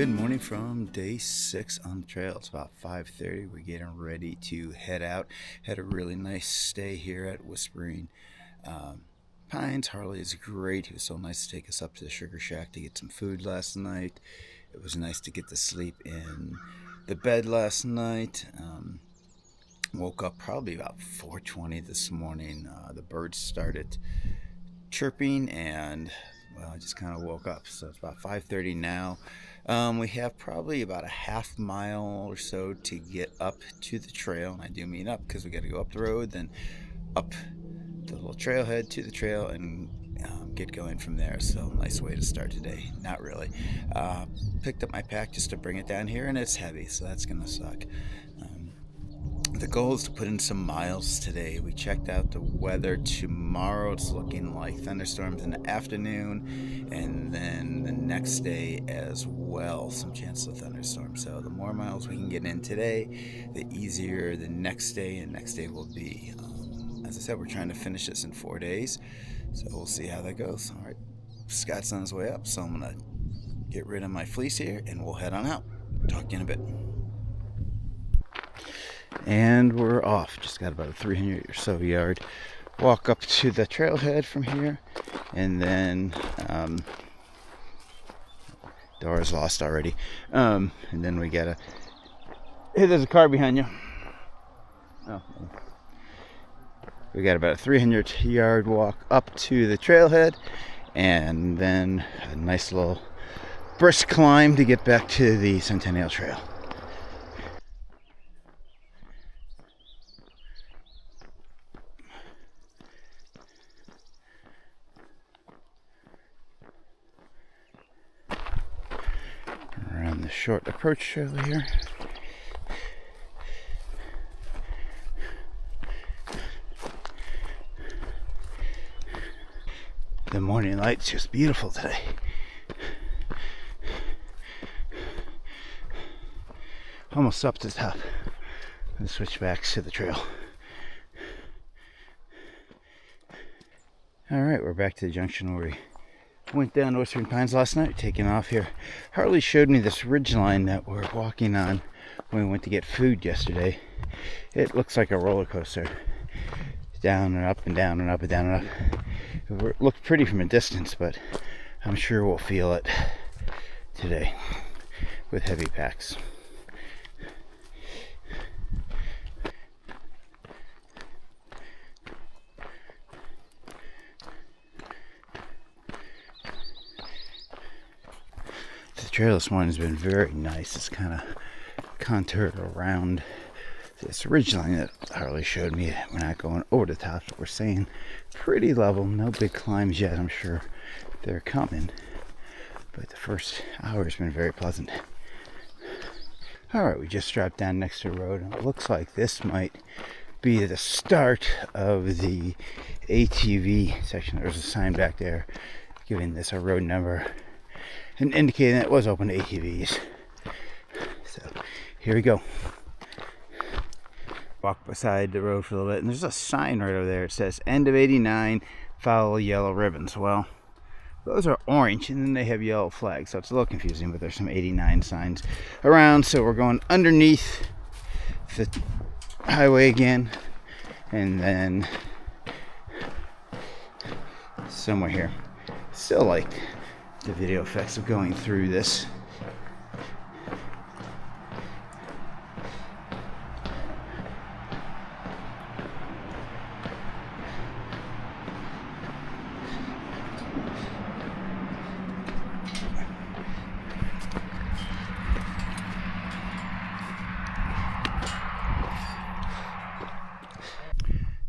Good morning from day 6 on the trail. It's about 5:30. We're getting ready to head out. Had a really nice stay here at Whispering Pines. Harley is great. He was so nice to take us up to the Sugar Shack to get some food last night. It was nice to get to sleep in the bed last night. Woke up probably about 4:20 this morning. The birds started chirping, and well, I just kind of woke up. So it's about 5:30 now. We have probably about a half mile or so to get up to the trail, and I do mean up because we got to go up the road, then up the little trailhead to the trail, and get going from there. So nice way to start today. Not really. Picked up my pack just to bring it down here, and it's heavy, so that's gonna suck. The goal is to put in some miles today. We checked out the weather. Tomorrow it's looking like thunderstorms in the afternoon, and then the next day as well, some chance of thunderstorms. So the more miles we can get in today, the easier the next day, and next day will be. As I said, we're trying to finish this in 4 days, so we'll see how that goes. All right, Scott's on his way up, so I'm gonna get rid of my fleece here, and we'll head on out. Talk to you in a bit. And we're off. Just got about a 300 or so yard walk up to the trailhead from here, and then Dora's lost already. And then we gotta. Hey, there's a car behind you. Oh, we got about a 300 yard walk up to the trailhead, and then a nice little brisk climb to get back to the Centennial Trail. Around the short approach trail here. The morning light's just beautiful today. Almost up to the top. And switch back to the trail. Alright, we're back to the junction where we went down to Whispering Pines last night, taking off here. Harley showed me this ridge line that we're walking on when we went to get food yesterday. It looks like a roller coaster. Down and up and down and up and down and up. It looked pretty from a distance, but I'm sure we'll feel it today with heavy packs. The trail this morning has been very nice. It's kind of contoured around this ridgeline that Harley showed me. We're not going over the top, but we're saying pretty level. No big climbs yet. I'm sure they're coming, but the first hour has been very pleasant. Alright, we just dropped down next to the road, and it looks like this might be the start of the ATV section. There's a sign back there giving this a road number and indicating that it was open to ATVs. So here we go. Walk beside the road for a little bit, and there's a sign right over there. It says end of 89, follow yellow ribbons. Well, those are orange, and then they have yellow flags, so it's a little confusing, but there's some 89 signs around. So we're going underneath the highway again, and then somewhere here. Still like the video effects of going through this.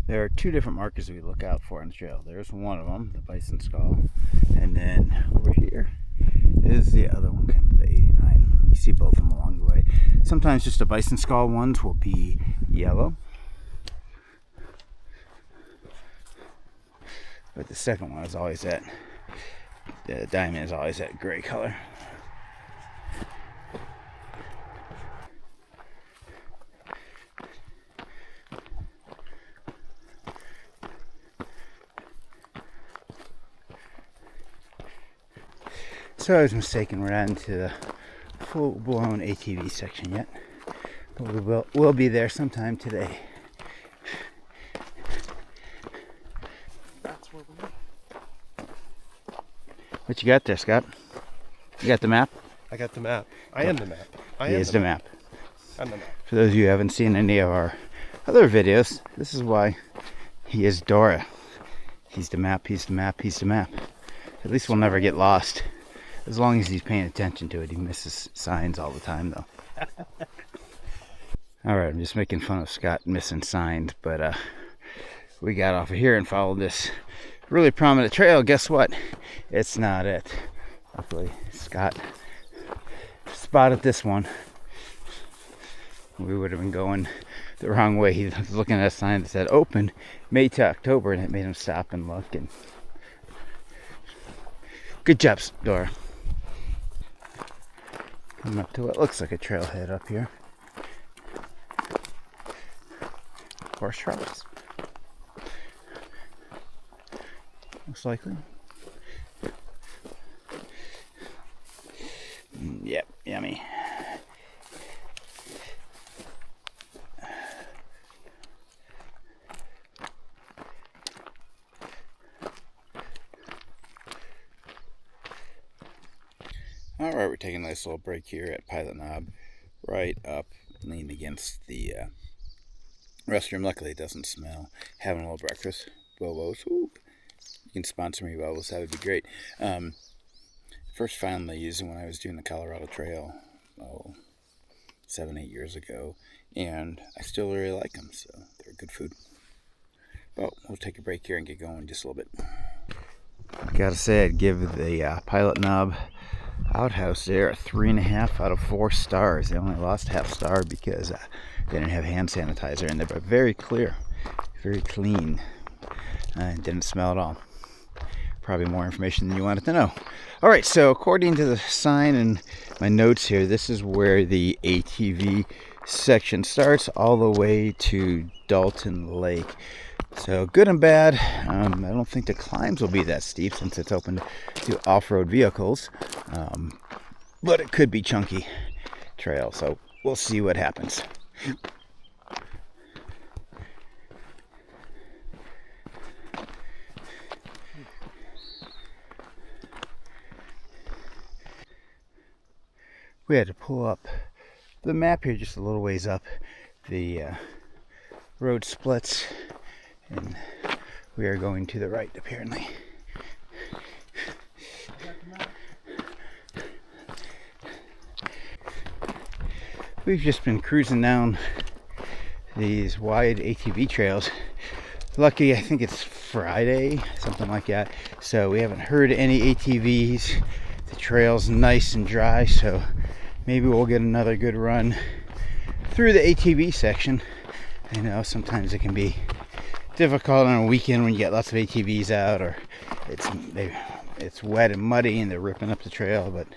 There are two different markers we look out for on the trail. There's one of them, the bison skull, and then over here is the other one, kind of the 89. You see both of them along the way. Sometimes just the bison skull ones will be yellow, but the second one is always that, the diamond is always that gray color. So I was mistaken. We're out into the full-blown ATV section yet, but we'll be there sometime today. That's where we... What you got there, Scott? You got the map? I got the map. I am the map. He is the map. I'm the map. For those of you who haven't seen any of our other videos, this is why he is Dora. He's the map, he's the map, he's the map. At least we'll never get lost. As long as he's paying attention to it. He misses signs all the time, though. Alright, I'm just making fun of Scott missing signs, but we got off of here and followed this really prominent trail. Guess what? It's not it. Luckily, Scott spotted this one. We would have been going the wrong way. He was looking at a sign that said open May to October, and it made him stop and look. And good job, Dora. Coming up to what looks like a trailhead up here. Horse shrubs. Most likely. Yep, yummy. Alright, we're taking a nice little break here at Pilot Knob, right up, leaned against the restroom. Luckily it doesn't smell. Having a little breakfast. Bobos. Ooh. You can sponsor me, Bobos. That would be great. First found these when I was doing the Colorado Trail 7-8 years ago, and I still really like them, so they're good food. But we'll take a break here and get going just a little bit. Gotta say, I'd give the Pilot Knob outhouse there a 3.5 out of 4 stars. They only lost half star because they didn't have hand sanitizer in there, but very clear, very clean, and didn't smell at all. Probably more information than you wanted to know. All right, so according to the sign and my notes here, this is where the ATV section starts all the way to Dalton Lake. So good and bad. I don't think the climbs will be that steep since it's open to off-road vehicles, but it could be chunky trail, so we'll see what happens. We had to pull up the map here just a little ways up. The road splits, and we are going to the right, apparently. We've just been cruising down these wide ATV trails. Lucky, I think it's Friday, something like that, so we haven't heard any ATVs. The trail's nice and dry, so maybe we'll get another good run through the ATV section. I know sometimes it can be difficult on a weekend when you get lots of ATVs out, or it's wet and muddy and they're ripping up the trail, but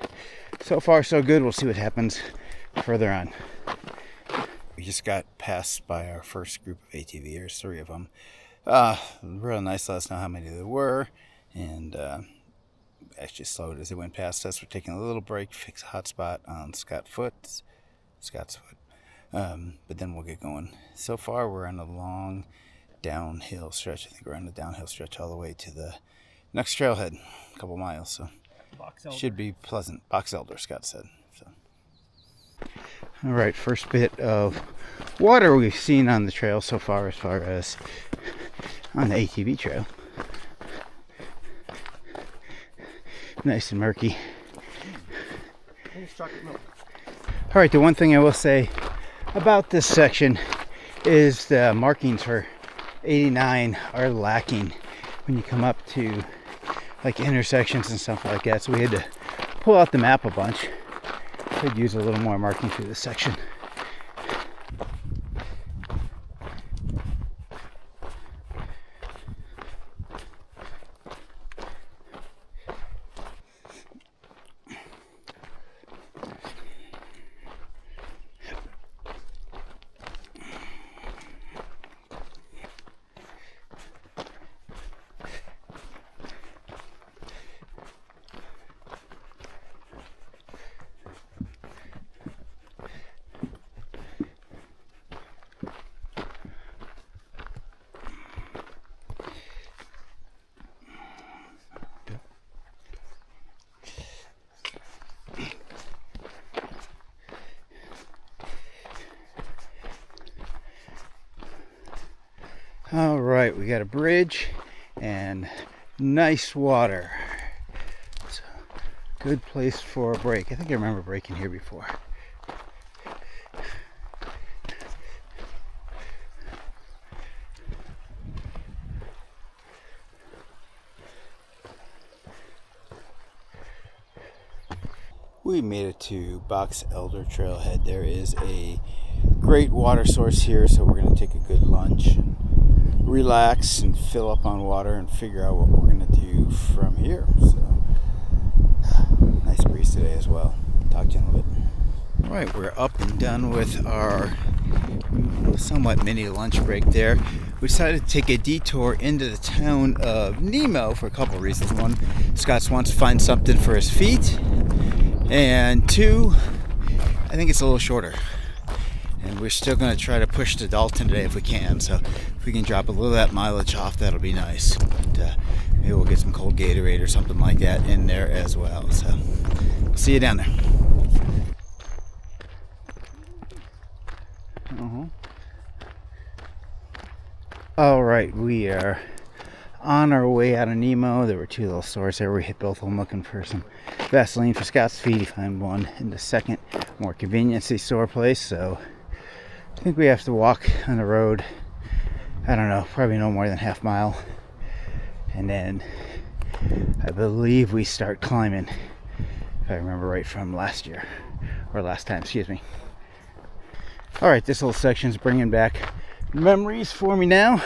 so far so good. We'll see what happens further on. We just got passed by our first group of ATVers, 3 of them. Real nice, let us know how many there were, and actually slowed as they went past us. We're taking a little break, fix a hot spot on Scott's foot. But then we'll get going. So far we're on a long downhill stretch. I think we're on the downhill stretch all the way to the next trailhead, a couple miles, so should be pleasant. Box Elder, Scott said. So. All right, first bit of water we've seen on the trail so far as on the ATV trail. Nice and murky. All right, the one thing I will say about this section is the markings for 89 are lacking when you come up to like intersections and stuff like that, so we had to pull out the map a bunch. Could use a little more marking through this section. we got a bridge and nice water. So, good place for a break. I think I remember breaking here before. We made it to Box Elder Trailhead. There is a great water source here, so we're going to take a good lunch and relax and fill up on water and figure out what we're going to do from here. So, nice breeze today as well. Talk to you in a little bit. All right, we're up and done with our somewhat mini lunch break there. We decided to take a detour into the town of Nemo for a couple of reasons. One, Scott wants to find something for his feet. And two, I think it's a little shorter. And we're still going to try to push to Dalton today if we can. So if we can drop a little of that mileage off, that'll be nice. But, maybe we'll get some cold Gatorade or something like that in there as well. So see you down there. All right, we are on our way out of Nemo. There were two little stores there. We hit both of them looking for some Vaseline for Scott's feet. He found one in the second, more convenience store place. So I think we have to walk on the road, I don't know, probably no more than half mile. And then I believe we start climbing, if I remember right from last year, or last time, excuse me. All right, this little section is bringing back memories for me now.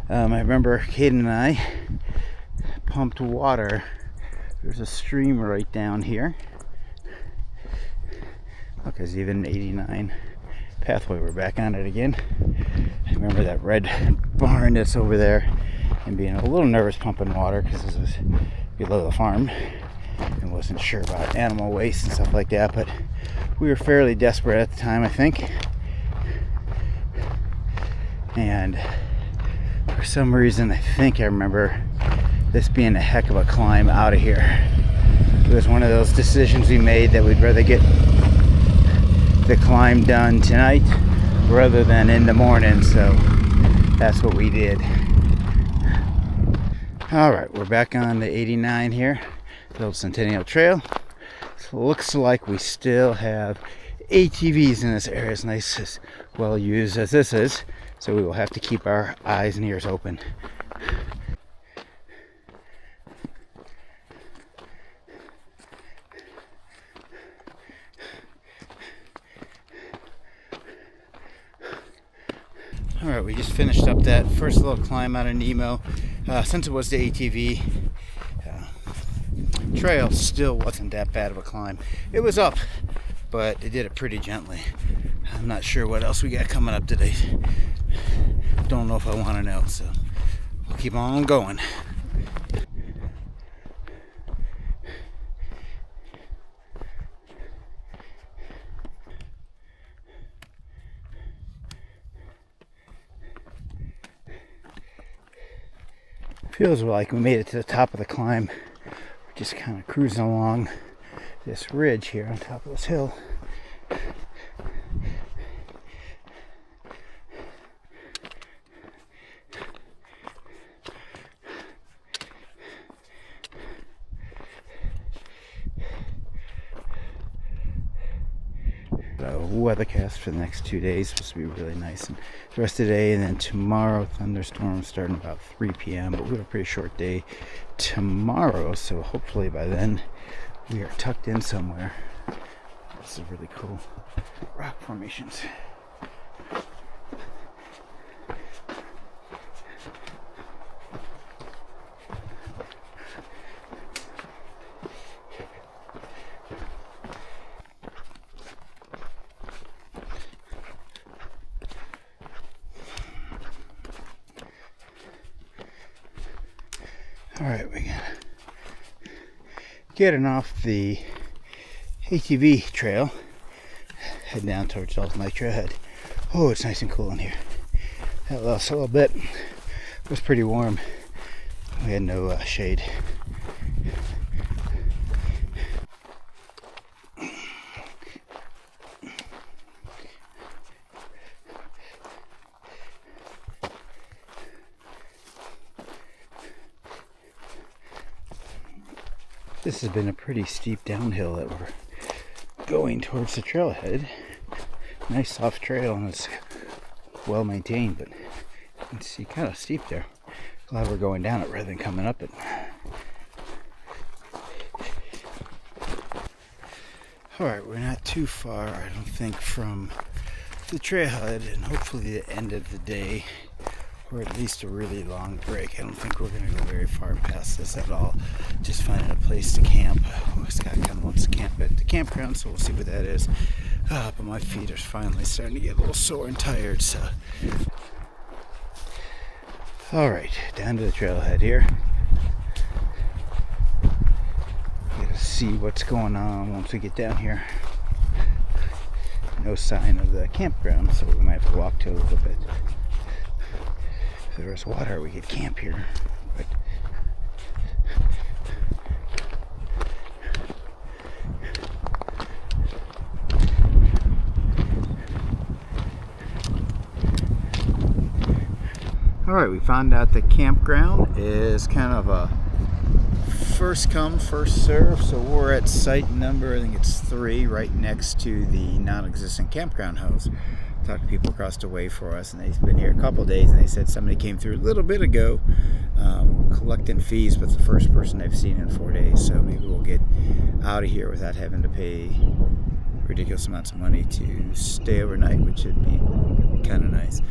I remember Caden and I pumped water. There's a stream right down here. Look, there's even an 89 pathway. We're back on it again. I remember that red barn that's over there and being a little nervous pumping water because this was below the farm and wasn't sure about animal waste and stuff like that, but we were fairly desperate at the time, I think. And for some reason, I think I remember this being a heck of a climb out of here. It was one of those decisions we made that we'd rather get the climb done tonight rather than in the morning, so that's what we did. All right, we're back on the 89 here, the old Centennial Trail. So it looks like we still have ATVs in this area, as nice as well used as this is. So we will have to keep our eyes and ears open. All right, we just finished up that first little climb out of Nemo. Since it was the ATV trail, still wasn't that bad of a climb. It was up, but they did it pretty gently. I'm not sure what else we got coming up today. Don't know if I want to know, so we'll keep on going. Feels like we made it to the top of the climb. We're just kind of cruising along this ridge here on top of this hill. Weathercast for the next 2 days supposed to be really nice, and the rest of the day, and then tomorrow thunderstorms starting about 3 p.m. but we have a pretty short day tomorrow, so hopefully by then we are tucked in somewhere. This is really cool rock formations. All right, we got getting off the ATV trail, head down towards Dalton Lake Trailhead. Oh, it's nice and cool in here. That lost a little bit. It was pretty warm. We had no shade. This has been a pretty steep downhill that we're going towards the trailhead. Nice soft trail, and it's well maintained, but you can see kind of steep there. Glad we're going down it rather than coming up it. Alright, we're not too far, I don't think, from the trailhead, and hopefully the end of the day, or at least a really long break. I don't think we're going to go very far past this at all. Just finding a place to camp. Scott kind of wants to camp at the campground, so we'll see what that is. But my feet are finally starting to get a little sore and tired, so. Alright, down to the trailhead here. Gotta see what's going on once we get down here. No sign of the campground, so we might have to walk to a little bit. If there was water, we could camp here. But all right, we found out the campground is kind of a first come, first serve. So we're at site number, I think it's 3, right next to the non-existent campground house. Talked to people across the way for us, and they've been here a couple days, and they said somebody came through a little bit ago collecting fees, but it's the first person they've seen in 4 days, so maybe we'll get out of here without having to pay ridiculous amounts of money to stay overnight, which would be kind of nice.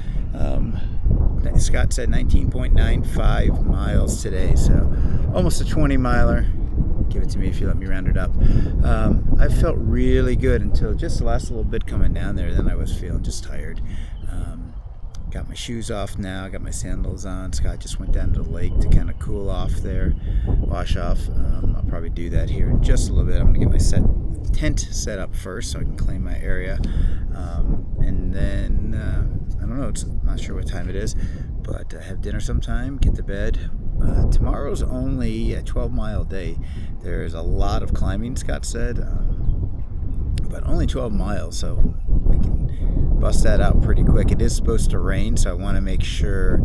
Scott said 19.95 miles today, so almost a 20 miler. Give it to me if you let me round it up. I felt really good until just the last little bit coming down there. Then I was feeling just tired. Got my shoes off now, got my sandals on. Scott just went down to the lake to kind of cool off there, wash off. I'll probably do that here in just a little bit. I'm gonna get my tent set up first so I can claim my area. And then, I don't know, I'm not sure what time it is, but have dinner sometime, get to bed. Tomorrow's only a 12-mile day. There's a lot of climbing, Scott said, but only 12 miles, so we can bust that out pretty quick. It is supposed to rain, so I want to make sure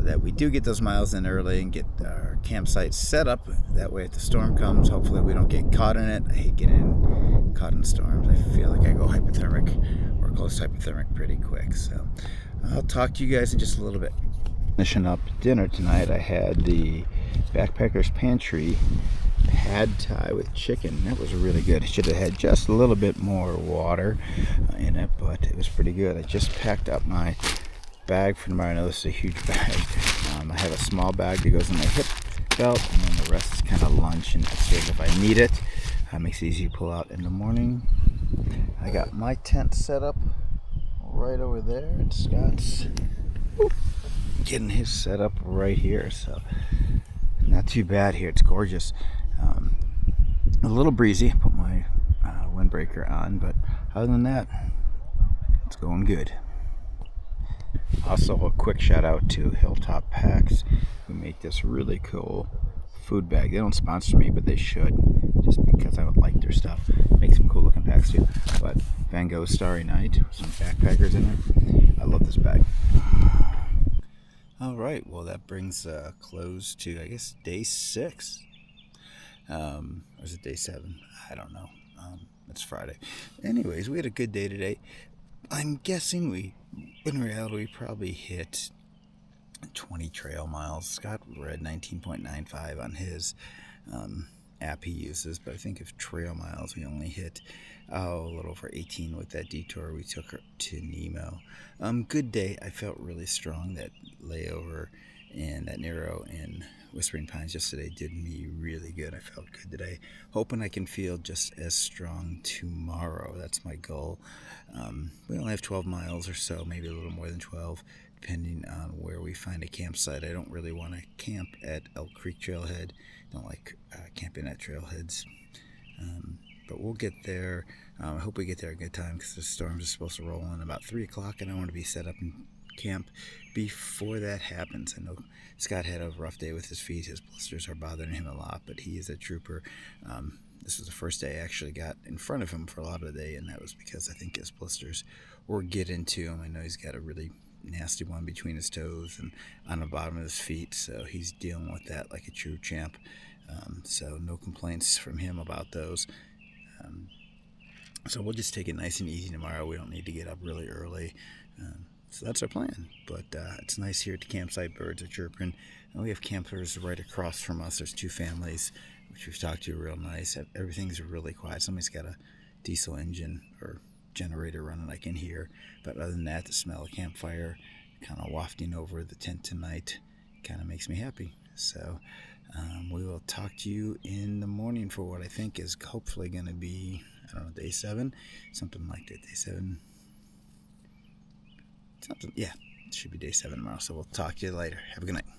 that we do get those miles in early and get our campsite set up. That way if the storm comes, hopefully we don't get caught in it. I hate getting caught in storms. I feel like I go hypothermic or close to hypothermic pretty quick. So I'll talk to you guys in just a little bit. Finishing up dinner tonight, I had the Backpacker's Pantry pad thai with chicken. That was really good. I should have had just a little bit more water in it, but it was pretty good. I just packed up my bag for tomorrow. I know this is a huge bag. I have a small bag that goes in my hip belt, and then the rest is kind of lunch and extras if I need it. Makes it easy to pull out in the morning. I got my tent set up right over there, and Scott's getting his set up right here, so not too bad here. It's gorgeous. A little breezy. Put my windbreaker on, but other than that, it's going good. Also, a quick shout out to Hilltop Packs, who make this really cool food bag. They don't sponsor me, but they should, just because I would like their stuff. Make some cool looking packs too. But Van Gogh Starry Night with some backpackers in it. I love this bag. All right, well, that brings a close to, I guess, day 6. Or is it day 7? I don't know. It's Friday. Anyways, we had a good day today. I'm guessing in reality, we probably hit 20 trail miles. Scott read 19.95 on his app he uses, but I think of trail miles, we only hit a little over 18 with that detour we took her to Nemo. Good day. I felt really strong. That layover and that narrow in Whispering Pines yesterday did me really good. I felt good today. Hoping I can feel just as strong tomorrow. That's my goal. We only have 12 miles or so, maybe a little more than 12, depending on where we find a campsite. I don't really want to camp at Elk Creek Trailhead. Don't like camping at trailheads. But we'll get there. I hope we get there a good time, because the storms are supposed to roll in about 3 o'clock, and I want to be set up in camp before that happens. I know Scott had a rough day with his feet. His blisters are bothering him a lot, but he is a trooper. This was the first day I actually got in front of him for a lot of the day, and that was because I think his blisters were getting to him. I know he's got a really nasty one between his toes and on the bottom of his feet, so he's dealing with that like a true champ. So no complaints from him about those. Um, so we'll just take it nice and easy tomorrow. We don't need to get up really early. So that's our plan. But it's nice here at the campsite. Birds are chirping. And we have campers right across from us. There's two families, which we've talked to, real nice. Everything's really quiet. Somebody's got a diesel engine or generator running, I can hear. But other than that, the smell of campfire kind of wafting over the tent tonight kind of makes me happy. So we will talk to you in the morning for what I think is hopefully going to be, I don't know, day 7, something like that. Day 7, something, yeah, it should be day 7 tomorrow. So we'll talk to you later. Have a good night.